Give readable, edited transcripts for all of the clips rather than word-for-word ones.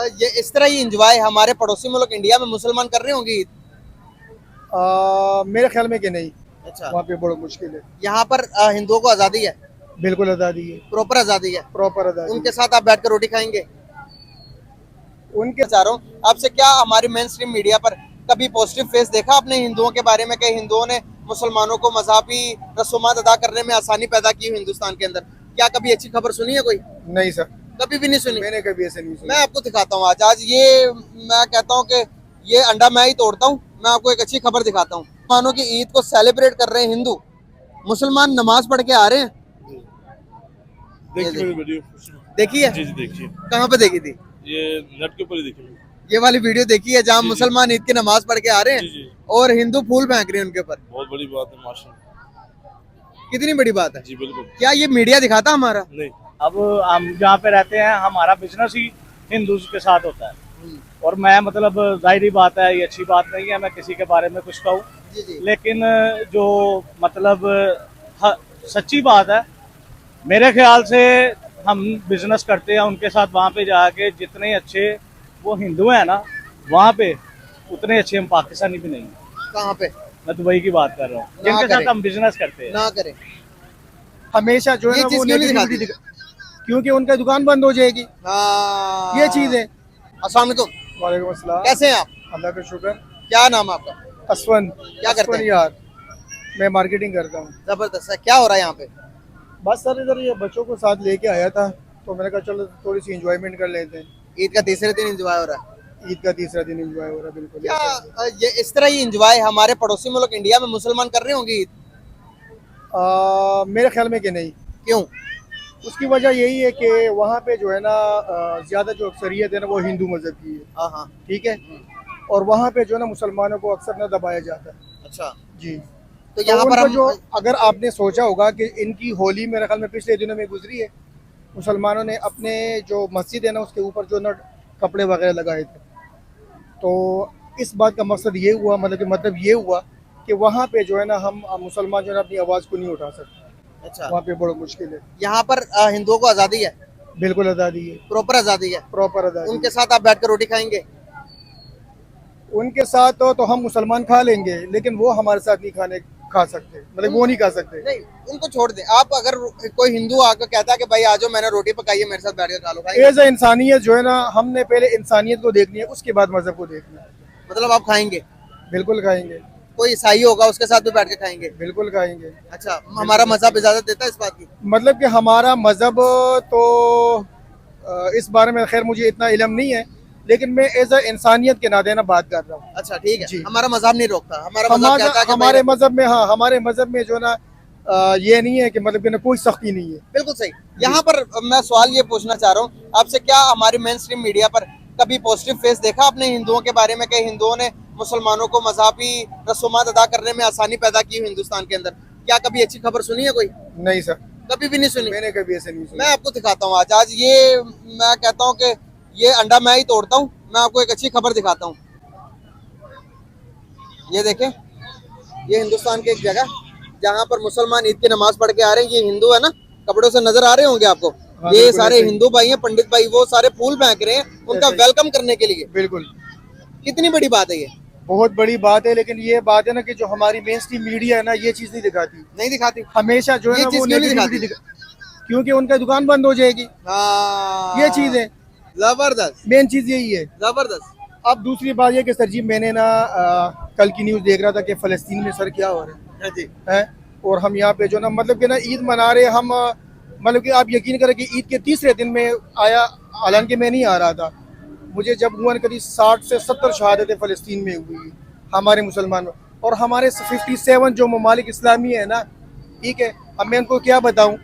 ये इस तरह ही इंजॉय हमारे पड़ोसी मुल्क इंडिया में मुसलमान कर रहे होंगे ईद? मेरे ख्याल में कि नहीं, अच्छा, वहाँ पे बड़ा मुश्किल है। यहाँ पर हिंदुओं को आजादी है, बिल्कुल आज़ादी है, प्रॉपर आजादी है। प्रॉपर आज़ादी उनके है। साथ आप बैठकर रोटी खाएंगे? उनके चाह रहा हूँ आपसे, क्या हमारी मेन स्ट्रीम मीडिया पर कभी पॉजिटिव फेस देखा आपने हिंदुओं के बारे में कि हिंदुओं ने मुसलमानों को मजहबी रसूमात अदा करने में आसानी पैदा की हो हिंदुस्तान के अंदर? क्या कभी अच्छी खबर सुनी है कोई? नहीं सर, कभी भी नहीं सुनी? मैंने कभी ऐसे नहीं मैं सुना। आपको दिखाता हूँ आज आज ये, मैं कहता हूँ कि ये अंडा मैं ही तोड़ता हूँ। मैं आपको एक अच्छी खबर दिखाता हूँ। मुसलमानों की ईद को सेलिब्रेट कर रहे हैं हिंदू, मुसलमान नमाज पढ़ के आ रहे हैं। ये देखिए मेरी वीडियो। देखी है? जी जी देखिए, कहाँ पे देखी थी? ये नेट के ऊपर ही देखिए। ये वाली वीडियो देखी है जहाँ जी जी मुसलमान ईद की नमाज पढ़ के आ रहे जी हैं जी, और हिंदू फूल फेंक रहे हैं उनके ऊपर? बहुत बड़ी बात है माशाल्लाह। कितनी बड़ी बात है। जी बिल्कुल। क्या ये मीडिया दिखाता हमारा? नहीं, अब हम जहाँ पे रहते हैं हमारा बिजनेस ही हिंदूज के साथ होता है, और मैं मतलब जाहिर बात है ये अच्छी बात नहीं है मैं किसी के बारे में कुछ कहूँ, जी जी। लेकिन जो मतलब सच्ची बात है, मेरे ख्याल से हम बिजनेस करते हैं उनके साथ, वहाँ पे जाके जितने अच्छे वो हिंदू हैं ना वहाँ पे, उतने अच्छे हम पाकिस्तानी भी नहीं हैं। कहाँ पे? मैं दुबई की बात कर रहा हूँ जिनके करें। साथ हम बिजनेस करते हैं। ना करें। हमेशा जो है ये ना चीज वो क्यों नहीं नेगेटिविटी दिखाती? क्योंकि उनका दुकान बंद हो जाएगी, हाँ, ये चीज़ है। अस्सलाम वालेकुम, वालेकुम अस्सलाम। कैसे हैं आप? अल्लाह का शुक्र। क्या नाम है आपका? असवन। क्या करते असवन हैं? यार, मैं मार्केटिंग करता हूँ। जबरदस्त है। क्या हो रहा है यहाँ पे? बस सर इधर ये बच्चों को साथ लेके आया था, तो मैंने कहा चलो थोड़ी सी इंजॉयमेंट कर लेते हैं। ईद का तीसरे दिन एंजॉय हो रहा है। ईद का तीसरा दिन इंजॉय हो रहा है, बिल्कुल। क्या ये इस तरह ही इंजॉय हमारे पड़ोसी मुल्क इंडिया में मुसलमान कर रहे होंगे ईद? मेरे ख्याल में कि नहीं। क्यों? उसकी वजह यही है कि वहाँ पे जो है ना ज़्यादा जो अक्सरियत है ना वो हिंदू मज़हब की है, हाँ हाँ। ठीक है। और वहाँ पे जो है ना मुसलमानों को अक्सर ना दबाया जाता है। अच्छा, जी। तो तो यहाँ पर उनका हम जो, अगर आपने सोचा होगा कि इनकी होली मेरे ख्याल में पिछले दिनों में गुजरी है, मुसलमानों ने अपने जो मस्जिद है ना उसके ऊपर जो ना कपड़े वगैरह लगाए थे, तो इस बात का मकसद ये हुआ, मतलब ये हुआ कि वहाँ पे जो है ना हम मुसलमान जो है ना अपनी आवाज़ को नहीं उठा सकते, अच्छा, वहाँ पे बड़ा मुश्किल है। यहाँ पर हिंदुओं को आजादी है, बिल्कुल आज़ादी है, प्रॉपर आजादी है। प्रॉपर आज़ादी उनके है। साथ आप बैठकर रोटी खाएंगे? उनके साथ तो हम मुसलमान खा लेंगे, लेकिन वो हमारे साथ नहीं खा सकते, मतलब वो नहीं खा सकते। नहीं, उनको छोड़ दें। आप अगर कोई हिंदू आकर कहता है कि भाई आज मैंने रोटी पकाई है मेरे साथ बैठ कर खा लो, खाएंगे? एज ए इंसानियत जो है ना, हमने पहले इंसानियत को देखनी है, उसके बाद मजहब को देखना है। मतलब आप खाएंगे? बिल्कुल खाएंगे, कोई ईसाई होगा उसके साथ भी बैठ के खाएंगे? बिल्कुल खाएंगे। अच्छा, हमारा मजहब इजाजत देता है इस बात की? मतलब कि हमारा मजहब तो इस बारे में खैर मुझे इतना इल्म नहीं है, लेकिन मैं एज ए इंसानियत के नाते ना बात कर रहा हूँ। अच्छा ठीक है। जी। हमारा मजहब नहीं रोकता। हमारा मजहब कहता है कि हमारे भाई- मजहब में, हाँ हमारे मजहब में जो है ना ये नहीं है कि मतलब कि ना कोई सख्ती नहीं है। बिल्कुल सही। यहाँ पर मैं सवाल ये पूछना चाह रहा हूँ आपसे, क्या हमारी मेन स्ट्रीम मीडिया पर कभी पॉजिटिव फेस देखा आपने हिंदुओं के बारे में कि हिंदुओं ने मुसलमानों को मजहबी रसूमात अदा करने में आसानी पैदा की हो हिंदुस्तान के अंदर? क्या कभी अच्छी खबर सुनी है कोई? नहीं सर, कभी भी नहीं सुनी? मैंने कभी ऐसे नहीं सुना। मैं आपको दिखाता हूँ आज आज ये, मैं कहता हूँ कि ये अंडा मैं ही तोड़ता हूँ। मैं आपको एक अच्छी खबर दिखाता हूँ। ये देखें, ये हिंदुस्तान की एक जगह जहाँ पर मुसलमान ईद की नमाज पढ़ के आ रहे हैं। ये हिंदू है ना, कपड़ों से नजर आ रहे होंगे आपको। हाँ, ये बिल्कुल सारे ऐसे ही। हिंदू भाई हैं, पंडित भाई, वो सारे फूल फेंक रहे हैं उनका ऐसे ही। वेलकम करने के लिए। बिल्कुल, कितनी बड़ी बात है ये? बहुत बड़ी बात है, लेकिन ये बात है ना कि जो हमारी मेन स्ट्रीम मीडिया है ना ये चीज़ नहीं दिखाती। नहीं दिखाती? हमेशा जो है ये ना चीज वो क्यों नहीं नेगेटिविटी दिखाती? क्योंकि उनका दुकान बंद हो जाएगी, हाँ, ये चीज़ है। जबरदस्त, मेन चीज़ यही है। जबरदस्त। अब दूसरी बात ये कि सर जी मैंने ना कल की न्यूज़ देख रहा था कि फ़लस्तीन में सर क्या हो रहा हाँ जी। है, और हम यहाँ पे जो ना मतलब कि ना ईद मना रहे हम, मतलब कि आप यकीन करें कि ईद के तीसरे दिन में आया, हालांकि मैं नहीं आ रहा था। मुझे जब हुआ करीब 60 से 70 शहादतें फ़लस्तीन में हुई हमारे मुसलमान, और हमारे 57 जो ममालिक इस्लामी है ना, ठीक है, अब मैं उनको क्या बताऊँ,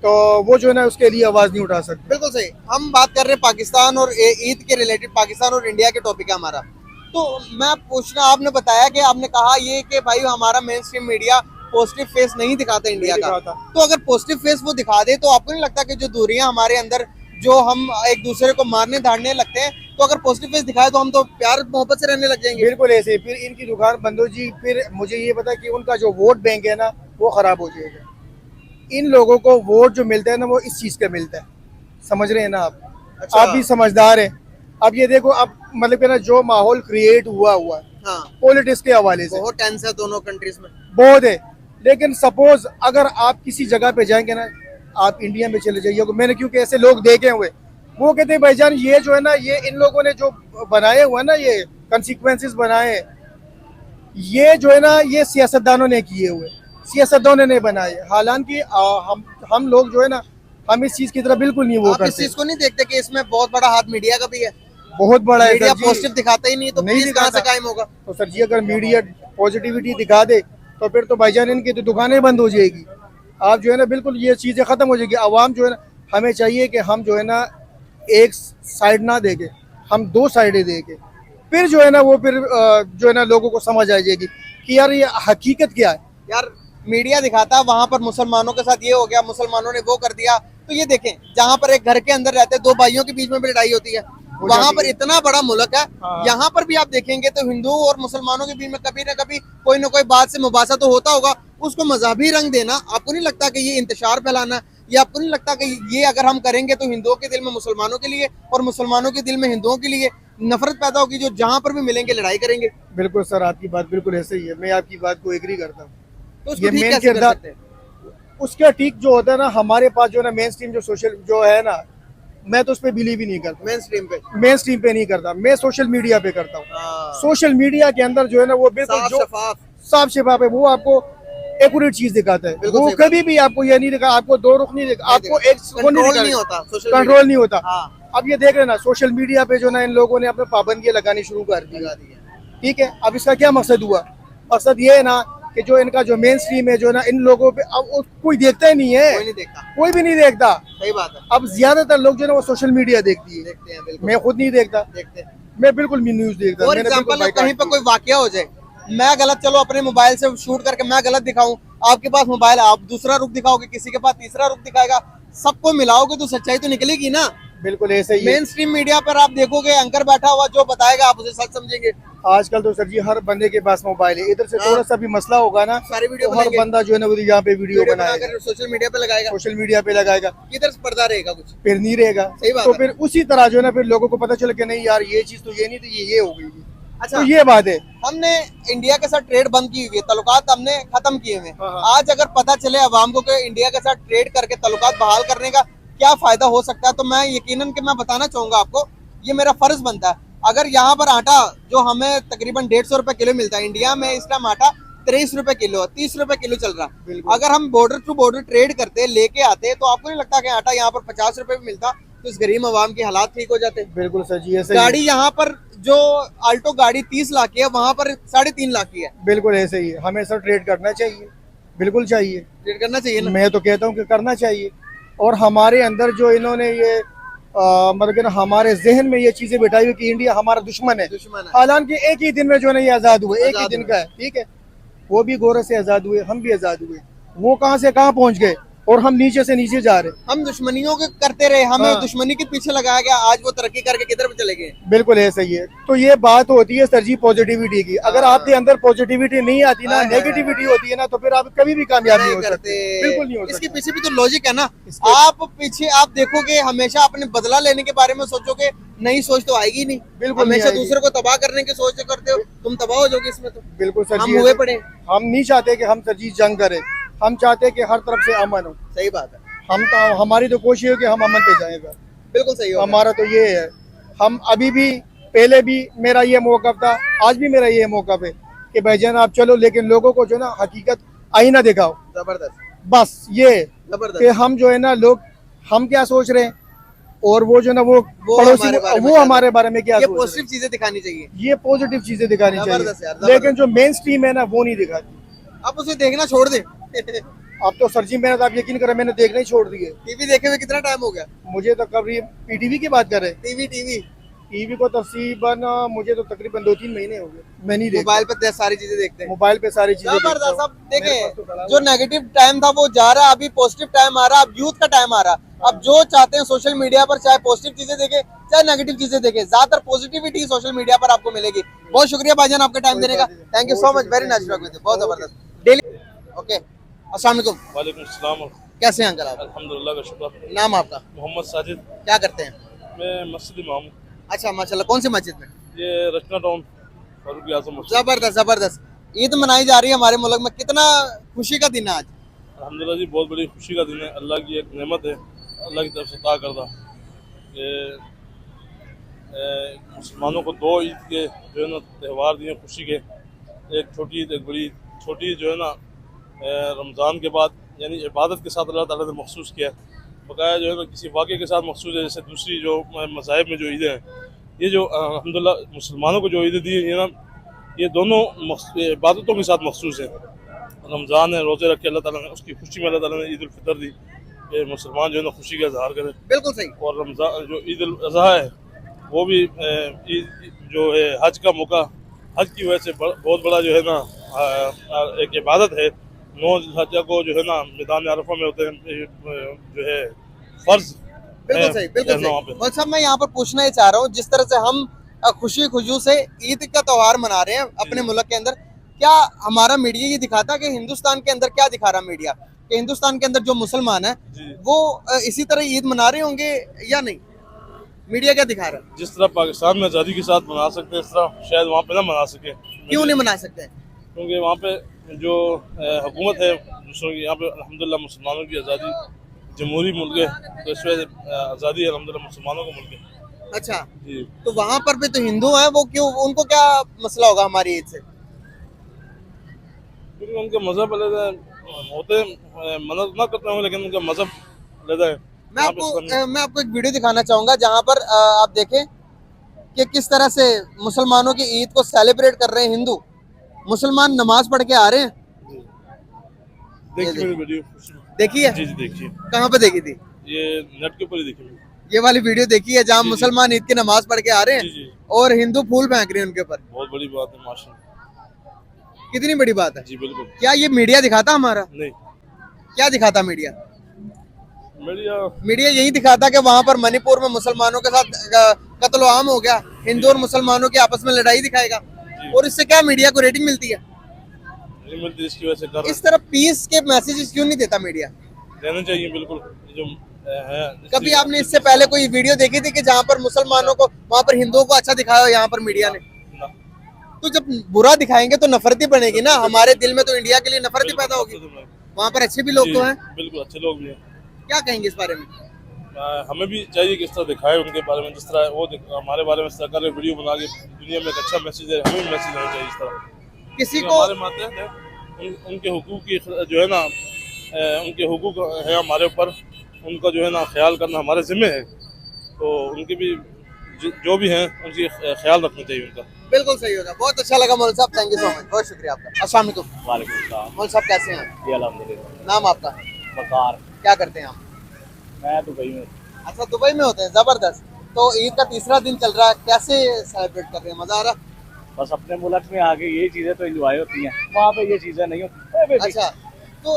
तो वो जो है ना उसके लिए आवाज़ नहीं उठा सकते। बिल्कुल सही। हम बात कर रहे हैं पाकिस्तान और ईद के रिलेटेड, पाकिस्तान और इंडिया के टॉपिक है हमारा। तो मैं पूछना, आपने बताया कि आपने कहा ये कि भाई हमारा main stream media positive face नहीं दिखाता इंडिया का। दिखाता। तो अगर पॉजिटिव फेस वो दिखा दे तो आपको नहीं लगता कि जो दूरियां हमारे अंदर, जो हम एक दूसरे को मारने धाड़ने लगते हैं, तो अगर पॉजिटिव फेस दिखाए तो हम तो प्यार मोहब्बत से रहने लग जाएंगे? बिल्कुल ऐसे, फिर इनकी दुकान बंद हो जी, फिर मुझे ये पता कि उनका जो वोट बैंक है ना वो ख़राब हो जाएगा। इन लोगों को वोट जो मिलता है ना वो इस चीज़ का मिलता है, समझ रहे हैं ना आप? अच्छा। आप भी समझदार हैं, अब ये देखो, अब मतलब कि ना जो माहौल क्रिएट हुआ हाँ पॉलिटिक्स के हवाले से बहुत टेंस है दोनों कंट्रीज में। बहुत है। लेकिन सपोज अगर आप किसी जगह पे जाएंगे ना, आप इंडिया में चले जाइए, मैंने क्योंकि ऐसे लोग देखे हुए, वो कहते हैं भाईजान ये जो है ना, ये इन लोगों ने जो बनाए हुए ना, ये कंसिक्वेंसेस बनाए, ये जो है ना, ये सियासतदानों ने किए हुए, सियासतदानों ने बनाए। हालांकि हम लोग जो है ना, हम इस चीज की तरफ बिल्कुल नहीं वो आप इस करते। चीज को नहीं देखते कि इसमें बहुत बड़ा हाथ मीडिया का भी है? बहुत बड़ा है मीडिया सर जी। पॉजिटिव दिखाता ही नहीं तो नहीं पीस कहाँ से दिखाता। कायम होगा? तो सर जी अगर मीडिया पॉजिटिविटी दिखा दे तो फिर तो भाईजान इनकी तो दुकानें बंद हो जाएगी। आप जो है ना बिल्कुल ये चीज़ें ख़त्म हो जाएगी। आवाम जो है ना, हमें चाहिए कि हम जो है ना एक साइड ना देके, हम दो साइडें देके, फिर जो है ना वो फिर जो है ना लोगों को समझ आ जाएगी कि यार ये हकीकत क्या है। यार मीडिया दिखाता है वहां पर मुसलमानों के साथ ये हो गया, मुसलमानों ने वो कर दिया, तो ये देखें जहां पर एक घर के अंदर रहते दो भाइयों के बीच में भी लड़ाई होती है, हो वहां जाती पर है। इतना बड़ा मुल्क है, हाँ। यहाँ पर भी आप देखेंगे तो हिंदुओं और मुसलमानों के बीच में कभी ना कभी कोई ना कोई बात से मुबासा तो होता होगा। उसको मजहबी रंग देना आपको नहीं लगता कि ये इंतशार फैलाना, ये आपको नहीं लगता कि ये अगर हम करेंगे तो हिंदुओं के दिल में मुसलमानों के लिए और मुसलमानों के दिल में हिंदुओं के लिए नफरत पैदा होगी, जो जहां पर भी मिलेंगे लड़ाई करेंगे? बिल्कुल सर, आपकी बात बिल्कुल ऐसे ही है, मैं आपकी बात को एग्री करता हूँ। तो उसको ये ठीक मेन कैसे कर किरदार सकते हैं? उसका ठीक जो होता है ना, हमारे पास जो है ना मेन स्ट्रीम जो सोशल जो है ना, मैं तो उस पर बिलीव ही नहीं करता। मेन स्ट्रीम पे मेन स्ट्रीम पे नहीं करता, मैं सोशल मीडिया पे करता हूँ। हाँ, सोशल मीडिया के अंदर जो है ना वो बिल्कुल साफ जो शफाफ साफ शफाफ है, वो आपको एक्यूरेट चीज दिखाता है। बिल्कुल वो सही बात। कभी भी आपको ये नहीं दिखा, आपको दो रुख नहीं दिखा, आपको एक कंट्रोल नहीं होता सोशल कंट्रोल नहीं होता। हाँ अब ये देख रहे हैं ना, सोशल मीडिया पे जो ना इन लोगों ने अपने पाबंदियां लगानी शुरू कर दी। लगा दिया। ठीक है, अब इसका क्या मकसद हुआ? मकसद ये है ना कि जो इनका जो मेन स्ट्रीम है जो ना, इन लोगों पे अब कोई देखता ही नहीं कोई है, नहीं देखता, कोई भी नहीं देखता। सही बात है। अब ज्यादातर लोग जो है ना वो सोशल मीडिया देखती है, देखते हैं बिल्कुल, मैं खुद नहीं देखता, देखते हैं। मैं बिल्कुल भी न्यूज देखता। फॉर मैंने बिल्कुल एग्जाम्पल बाइकआउट कहीं पर किया। कोई वाकया हो जाए, मैं गलत, चलो अपने मोबाइल से शूट करके मैं गलत दिखाऊं, आपके पास मोबाइल है, आप दूसरा रुख दिखाओगे, किसी के पास तीसरा रुख दिखाएगा, सबको मिलाओगे तो सच्चाई तो निकलेगी ना। बिल्कुल ऐसे ही है। मेन स्ट्रीम मीडिया पर आप देखोगे एंकर बैठा हुआ जो बताएगा आप उसे सच समझेंगे। आजकल तो सर जी हर बंदे के पास मोबाइल है, इधर से हाँ। थोड़ा सा भी मसला होगा ना, सारी वीडियो तो हर बनाएंगे, बंदा जो है ना वो यहाँ पे वीडियो बनाएगा, बनाकर सोशल मीडिया पे लगाएगा, सोशल मीडिया पे लगाएगा, किधर से पर्दा रहेगा कुछ? फिर नहीं रहेगा। सही बात तो है। फिर उसी तरह जो है ना फिर लोगों को पता चले कि नहीं यार ये चीज तो ये नहीं थी, ये हो गई। अच्छा, तो ये बात है। हमने इंडिया के साथ ट्रेड बंद की हुई है, तल्लुकात हमने खत्म किए हुए हैं। हाँ। आज अगर पता चले अवाम को कि इंडिया के साथ ट्रेड करके तल्लुकात बहाल करने का क्या फायदा हो सकता है, तो मैं यकीनन कि मैं बताना चाहूंगा आपको, ये मेरा फर्ज बनता है। अगर यहाँ पर आटा जो हमें तकरीबन 150 रुपए किलो मिलता है, इंडिया में इस टाइम आटा 23 रुपए किलो, 30 रुपए किलो चल रहा है। बिल्कुल। अगर हम बॉर्डर टू बॉर्डर ट्रेड करते, लेके आते, तो आपको नहीं लगता कि आटा यहाँ पर 50 रुपए भी मिलता तो इस गरीब अवाम के हालात ठीक हो जाते? बिल्कुल सर जी ऐसे ही है। गाड़ी यहाँ पर जो आल्टो गाड़ी 30 लाख की है, वहां पर 3.5 लाख की है। बिल्कुल ऐसे ही है। हमें सर ट्रेड करना चाहिए, बिल्कुल चाहिए, ट्रेड करना चाहिए ना। मैं तो कहता हूँ कि करना चाहिए। और हमारे अंदर जो इन्होंने ये मतलब कि ना हमारे जहन में ये चीजें बिठाई हुई कि इंडिया हमारा दुश्मन है। दुश्मन है। हालांकि एक ही दिन में जो है ना ये आजाद हुए, एक ही आजाद दिन हुए। का है, ठीक है। वो भी गौरव से आजाद हुए, हम भी आजाद हुए। वो कहाँ से कहाँ पहुंच गए और हम नीचे से नीचे जा रहे। हम दुश्मनियों के करते रहे, हमें हाँ। दुश्मनी के पीछे लगाया गया, आज वो तरक्की करके किधर चले गए? बिल्कुल ऐसा ही है। तो ये बात होती है सर जी पॉजिटिविटी की। अगर हाँ। आपके अंदर पॉजिटिविटी नहीं आती ना, हाँ, नेगेटिविटी होती है ना, तो फिर आप कभी भी कामयाब नहीं नहीं हो करते। सकते। बिल्कुल नहीं हो इसके सकते। पीछे भी तो लॉजिक है ना। इसके- आप पीछे आप देखोगे, हमेशा अपने बदला लेने के बारे में सोचोगे, नई सोच तो आएगी नहीं। बिल्कुल नहीं हमेशा आएगी। दूसरे को तबाह करने की सोच करते हो, तुम तबाह हो जाओगे इसमें तो। बिल्कुल सर हम जी हुए ऐसे- पड़े। हम नहीं चाहते कि हम सर जी जंग करें, हम चाहते कि हर तरफ से अमन हो। सही बात है, हम तो हमारी तो कोशिश है कि हम अमन पे जाएगा। बिल्कुल सही हो। हमारा तो ये है। हम अभी भी, पहले भी मेरा ये मौक़िफ़ था, आज भी मेरा ये मौक़िफ़ है कि भाईजान आप चलो, लेकिन लोगों को जो ना हकीकत आईना दिखाओ। जबरदस्त, बस ये जबरदस्त। कि हम जो है ना लोग, हम क्या सोच रहे हैं और वो जो ना वो पड़ोसी हमारे बारे में वो क्या हमारे बारे में क्या ये सोच रहे पॉजिटिव चीजें दिखानी चाहिए। हैं। ये पॉजिटिव चीजें दिखानी जबरदस्त यार, चाहिए, लेकिन जो मेन स्ट्रीम है ना वो नहीं दिखाती। आप उसे देखना छोड़ दे। अब तो सर जी मैंने तो आप यकीन करें, मैंने देखना ही छोड़ दिए। टीवी देखे हुए कितना टाइम हो गया? मुझे तो कभी पीटीवी की बात कर रहे हैं, टीवी टीवी टीवी को तकरीबन मुझे तो तकरीबन 2-3 महीने हो गए, मैं नहीं देखता। मोबाइल पे सारी चीजें देखते हैं। मोबाइल पे सारी चीजें देखता जबरदस्त। हूँ। अब मेरे पास देखें, तो खड़ा हुआ जो नेगेटिव टाइम था वो जा रहा है, अभी पॉजिटिव टाइम आ रहा है, अब यूथ का टाइम आ रहा है। अब जो चाहते हैं सोशल मीडिया पर चाहे पॉजिटिव चीजें देखें चाहे नेगेटिव चीजें देखें, ज्यादातर पॉजिटिविटी सोशल मीडिया पर आपको मिलेगी। बहुत शुक्रिया भाईजान आपका टाइम देने का, thank you so much, very nice talk with you, बहुत जबरदस्त। डेली ओके, अस्सलाम वालेकुम, वालेकुम सलाम। कैसे हैं अंकल आप? अल्हम्दुलिल्लाह का शुक्र। नाम आपका? मोहम्मद साजिद, क्या करते हैं? मैं मस्जिद इमाम हूँ। अच्छा माशाल्लाह, कौन सी मस्जिद में? ये रचना टाउन फारूक आजम मस्जिद। जबरदस्त जबरदस्त। ईद मनाई जा रही है हमारे मुल्क में, कितना खुशी का दिन है आज? अल्हम्दुलिल्लाह जी, बहुत बड़ी खुशी का दिन है। अल्लाह की एक नेमत है, अल्लाह की तरफ से अता करदा कि मुसलमानों को दो ईद के जो है ना त्यौहार दिए खुशी के, एक छोटी ईद, एक बड़ी। छोटी जो है ना रमज़ान के बाद यानी इबादत के साथ अल्लाह ताला ने मखसूस किया है, बकाया जो है ना किसी वाक़े के साथ मखसूस है। जैसे दूसरी जो मज़ाहिब में जो ईदें हैं, ये जो अल्हम्दुलिल्लाह मुसलमानों को जो ईदें दी है ना, ये दोनों इबादतों के साथ मखसूस है। रमज़ान है, रोज़े रख के अल्लाह ताला ने उसकी खुशी में अल्लाह ताला ने ईद उल फितर दी कि मुसलमान जो है ना खुशी का इजहार करे। बिल्कुल सही। और रमज़ान जो ईद उल अज़हा है वो भी ईद जो है हज का मौका, हज की वजह से बहुत बड़ा जो है ना एक इबादत है। 9 ज़िलहज्जा को जो है ना मैदान अरफा में होते हैं जो है फ़र्ज। बिल्कुल सही, बिल्कुल सही। मौलवी साहब, मैं यहाँ पर पूछना ये चाह रहा हूँ, जिस तरह से हम खुशी खुशू से ईद का त्योहार मना रहे हैं अपने मुल्क के अंदर, क्या हमारा मीडिया ये दिखाता है कि हिंदुस्तान के अंदर क्या दिखा रहा मीडिया कि हिंदुस्तान के अंदर जो मुसलमान है वो इसी तरह ईद मना रहे होंगे या नहीं? मीडिया क्या दिखा रहा है? जिस तरह पाकिस्तान में आज़ादी के साथ मना सकते हैं, इस तरह शायद वहाँ पे ना मना सके। क्यों नहीं मना सकते हैं? क्योंकि वहाँ पे जो हुकूमत है, दूसरों की, यहाँ पे अल्हम्दुलिल्लाह मुसलमानों की आज़ादी, जमहूरी मुल्क है, तो इस वजह से आज़ादी है अल्हम्दुलिल्लाह मुसलमानों का मुल्क है। अच्छा, जी, तो वहाँ पर भी तो हिंदू हैं, वो क्यों, उनको क्या मसला होगा हमारी ईद से? क्योंकि उनके मज़हब अलग है, होते मदद ना करते होंगे, लेकिन उनका मज़हब अलग है। मैं आपको एक वीडियो दिखाना चाहूंगा जहाँ पर आप देखें कि किस तरह से मुसलमानों की ईद को सेलिब्रेट कर रहे हैं हिंदू। मुसलमान नमाज पढ़ के आ रहे हैं। देखिए मेरी वीडियो। देखिए, जी जी देखिए, कहाँ पे देखी थी? ये नेट के ऊपर ही देखिए। ये वाली वीडियो देखी है जहाँ मुसलमान ईद की नमाज पढ़ के आ रहे जी हैं जी, और हिंदू फूल फेंक रहे हैं उनके ऊपर। बहुत बड़ी बात है माशाल्लाह। कितनी बड़ी बात है। जी बिल्कुल। क्या ये मीडिया दिखाता हमारा? नहीं, क्या दिखाता मीडिया? मीडिया मीडिया यही दिखाता कि वहां पर मणिपुर में मुसलमानों के साथ कत्ल आम हो गया, हिंदू और मुसलमानों की आपस में लड़ाई दिखाएगा, और इससे क्या मीडिया को रेटिंग मिलती है? नहीं मिलती, इसकी वजह से कर इस तरह पीस के मैसेजेस क्यों नहीं देता मीडिया? देना चाहिए बिल्कुल। जो है कभी आपने इससे पहले कोई वीडियो देखी थी कि जहाँ पर मुसलमानों को वहां पर हिंदुओं को अच्छा दिखाया हो यहाँ पर मीडिया ने? ना, तो जब बुरा दिखाएंगे तो नफरत ही बनेगी ना, हमारे दिल में तो इंडिया के लिए नफरत ही पैदा होगी। वहाँ पर अच्छे भी लोग तो हैं। बिल्कुल अच्छे लोग भी हैं। क्या कहेंगे इस बारे में? हमें भी चाहिए कि इस तरह दिखाए उनके बारे में, जिस तरह वो हमारे बारे में इस तरह कर वीडियो बना के दुनिया में एक अच्छा मैसेज है, हमें भी मैसेज देना चाहिए इस तरह। किसी तो को हमारे माते हैं उनके हुकूक की जो है ना उनके हुकूक है हमारे ऊपर, उनका जो है ना ख्याल करना हमारे ज़िम्मे है। तो उनके भी जो भी हैं उनकी ख्याल रखना चाहिए उनका। बिल्कुल सही होगा। बहुत अच्छा लगा मौलवी साहब, थैंक यू सो मच, बहुत शुक्रिया आपका। अस्सलाम वालेकुम। वालेकुम सलाम। मौलवी साहब कैसे हैं? जी अल्हम्दुलिल्लाह। नाम आपका? बकार। क्या करते हैं आप? मैं दुबई में। अच्छा, दुबई में होते हैं, जबरदस्त। तो ईद का तीसरा दिन चल रहा है, कैसे सेलिब्रेट कर रहे हैं? मजा आ रहा? बस अपने मुल्क में आके ये चीज़ें तो एंजॉय होती हैं, वहाँ पे ये चीज़ें नहीं होती। अच्छा, तो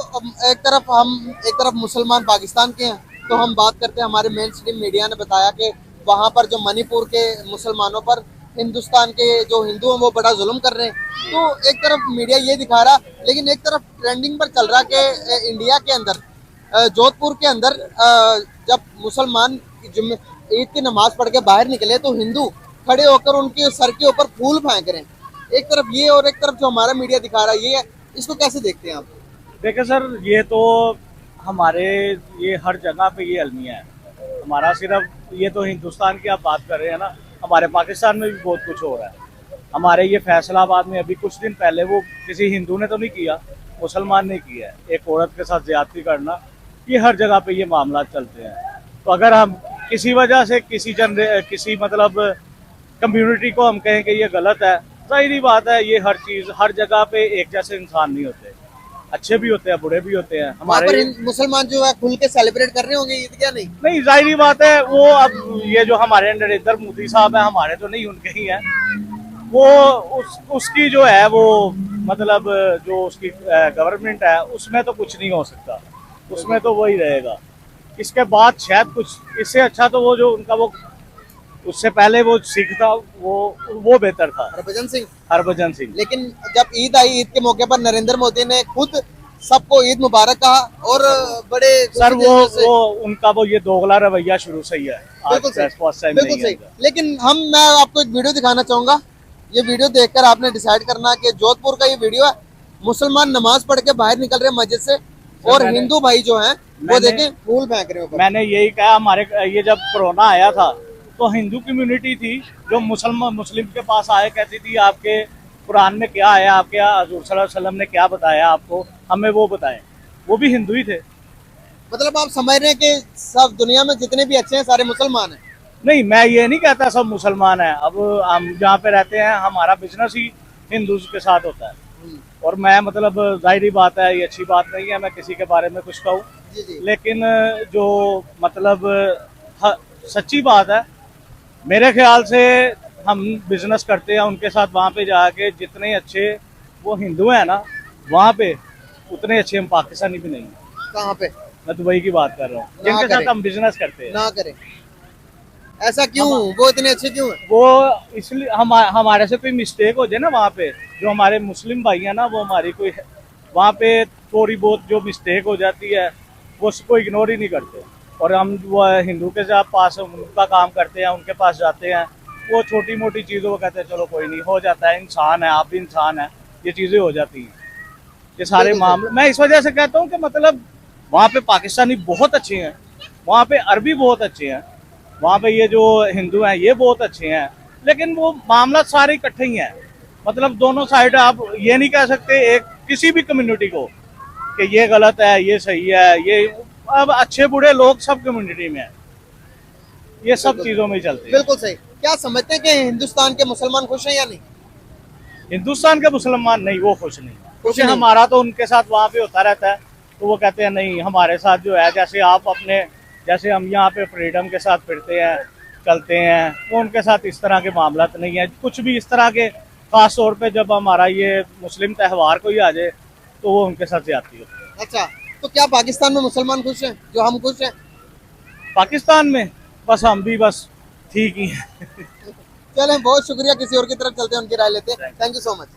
एक तरफ मुसलमान पाकिस्तान के हैं, तो हम बात करते हैं, हमारे मेन स्ट्रीम मीडिया ने बताया कि वहाँ पर जो मणिपुर के मुसलमानों पर हिंदुस्तान के जो हिंदू हैं वो बड़ा जुल्म कर रहे हैं। तो एक तरफ मीडिया ये दिखा रहा, लेकिन एक तरफ ट्रेंडिंग पर चल रहा कि इंडिया के अंदर जोधपुर के अंदर जब मुसलमान ईद की नमाज पढ़ के बाहर निकले तो हिंदू खड़े होकर उनके सर के ऊपर फूल फेंक रहे हैं। एक तरफ ये और एक तरफ जो हमारा मीडिया दिखा रहा है, ये इसको कैसे देखते हैं आप? देखिए सर, ये तो हमारे ये हर जगह पे ये अलमिया है हमारा। सिर्फ ये तो हिंदुस्तान की आप बात कर रहे हैं ना, हमारे पाकिस्तान में भी बहुत कुछ हो रहा है। हमारे ये फैसलाबाद में अभी कुछ दिन पहले वो किसी हिंदू ने तो नहीं किया, मुसलमान ने किया है, एक औरत के साथ ज्यादती करना। ये हर जगह पे ये मामला चलते हैं। तो अगर हम किसी वजह से किसी मतलब कम्युनिटी को हम कहें कि ये गलत है, जाहिर बात है ये हर चीज़ हर जगह पे एक जैसे इंसान नहीं होते, अच्छे भी होते हैं, बुरे भी होते हैं। हमारे मुसलमान जो है खुल के सेलिब्रेट कर रहे होंगे ईद, क्या नहीं? नहीं, जाहिर बात है वो अब ये जो हमारे नरेंद्र मोदी साहब है, हमारे तो नहीं उनके ही हैं, वो उसकी जो है वो मतलब जो उसकी गवर्नमेंट है उसमें तो कुछ नहीं हो सकता, उसमें तो वही रहेगा। इसके बाद शायद कुछ इससे अच्छा तो वो जो उनका वो उससे पहले वो सिख था वो बेहतर था, हरभजन सिंह। हरभजन सिंह। लेकिन जब ईद आई, ईद के मौके पर नरेंद्र मोदी ने खुद सबको ईद मुबारक कहा और बड़े सर खुशी जश्न से- वो उनका वो ये दोगला रवैया शुरू से ही है। आज बिल्कुल सही, फर्स्ट टाइम बिल्कुल नहीं सही। है। लेकिन मैं आपको एक वीडियो दिखाना चाहूंगा। ये वीडियो देखकर आपने डिसाइड करना कि जोधपुर का ये वीडियो है। मुसलमान नमाज पढ़ के बाहर निकल रहे हैं मस्जिद से और मैंने- हिंदू भाई जो हैं वो मैंने- देखें फूल फेंक रहे हैं ऊपर। मैंने यही कहा, हमारे ये जब कोरोना आया था तो हिंदू कम्युनिटी थी जो मुस्लिम के पास आए, कहती थी आपके कुरान में क्या आया, आपके हजूर सल्लल्लाहु अलैहि वसल्लम ने क्या बताया आपको, हमें वो बताएं। वो भी हिंदू ही थे। मतलब आप समझ रहे हैं कि सब दुनिया में जितने भी अच्छे हैं सारे मुसलमान हैं। नहीं, मैं ये नहीं कहता सब मुसलमान हैं। अब हम जहाँ पे रहते हैं हमारा बिजनेस ही हिंदू के साथ होता है, और मैं मतलब जाहिर बात है ये अच्छी बात नहीं है मैं किसी के बारे में कुछ कहूँ, जी जी। लेकिन जो मतलब सच्ची बात है, मेरे ख्याल से हम बिजनेस करते हैं उनके साथ, वहाँ पे जाके जितने अच्छे वो हिंदू हैं ना वहाँ पे, उतने अच्छे हम पाकिस्तानी भी नहीं हैं। कहाँ पे मैं दुबई की बात कर रहा हूँ जिनके करें। साथ हम बिजनेस करते हैं। ना करें, ऐसा क्यों? वो इतने अच्छे क्यों हैं? वो इसलिए हमारे से कोई मिस्टेक हो जाए ना वहाँ पे, जो हमारे मुस्लिम भाई हैं ना, वो हमारी कोई वहाँ पे थोड़ी बहुत जो मिस्टेक हो जाती है वो उसको इग्नोर ही नहीं करते, और हम वो हिंदू के साथ पास उनका काम करते हैं, उनके पास जाते हैं, वो छोटी मोटी चीज़ों को कहते हैं चलो कोई नहीं, हो जाता है, इंसान है, आप भी इंसान है, ये चीज़ें हो जाती हैं। ये सारे बिल्कुल मामले मैं इस वजह से कहता हूँ कि मतलब वहाँ पे पाकिस्तानी बहुत अच्छे हैं, वहाँ पे अरबी बहुत अच्छे हैं, वहाँ पे ये जो हिंदू हैं ये बहुत अच्छे हैं, लेकिन वो मामला सारे इकट्ठे ही हैं। मतलब दोनों साइड आप ये नहीं कह सकते एक किसी भी कम्युनिटी को कि ये गलत है ये सही है, ये अब अच्छे बुरे लोग सब कम्युनिटी में हैं, ये सब चीज़ों में ही चलते हैं। बिल्कुल सही। क्या समझते हैं कि हिंदुस्तान के मुसलमान खुश हैं या नहीं? हिंदुस्तान के मुसलमान नहीं, वो खुश नहीं, क्योंकि नहीं। हमारा तो उनके साथ वहाँ पे होता रहता है, तो वो कहते हैं नहीं हमारे साथ जो है, जैसे आप अपने जैसे हम यहाँ पे फ्रीडम के साथ फिरते हैं चलते हैं, वो उनके साथ इस तरह के मामला नहीं है कुछ भी इस तरह के। खास तौर पे जब हमारा ये मुस्लिम त्यौहार कोई आ जाए तो वो उनके साथ ज्यादती होती है। अच्छा, तो क्या पाकिस्तान में मुसलमान खुश हैं जो हम खुश हैं? पाकिस्तान में बस हम भी बस ठीक ही हैं। चलें, बहुत शुक्रिया। किसी और की तरफ चलते हैं, उनकी राय लेते हैं। Thank you so much.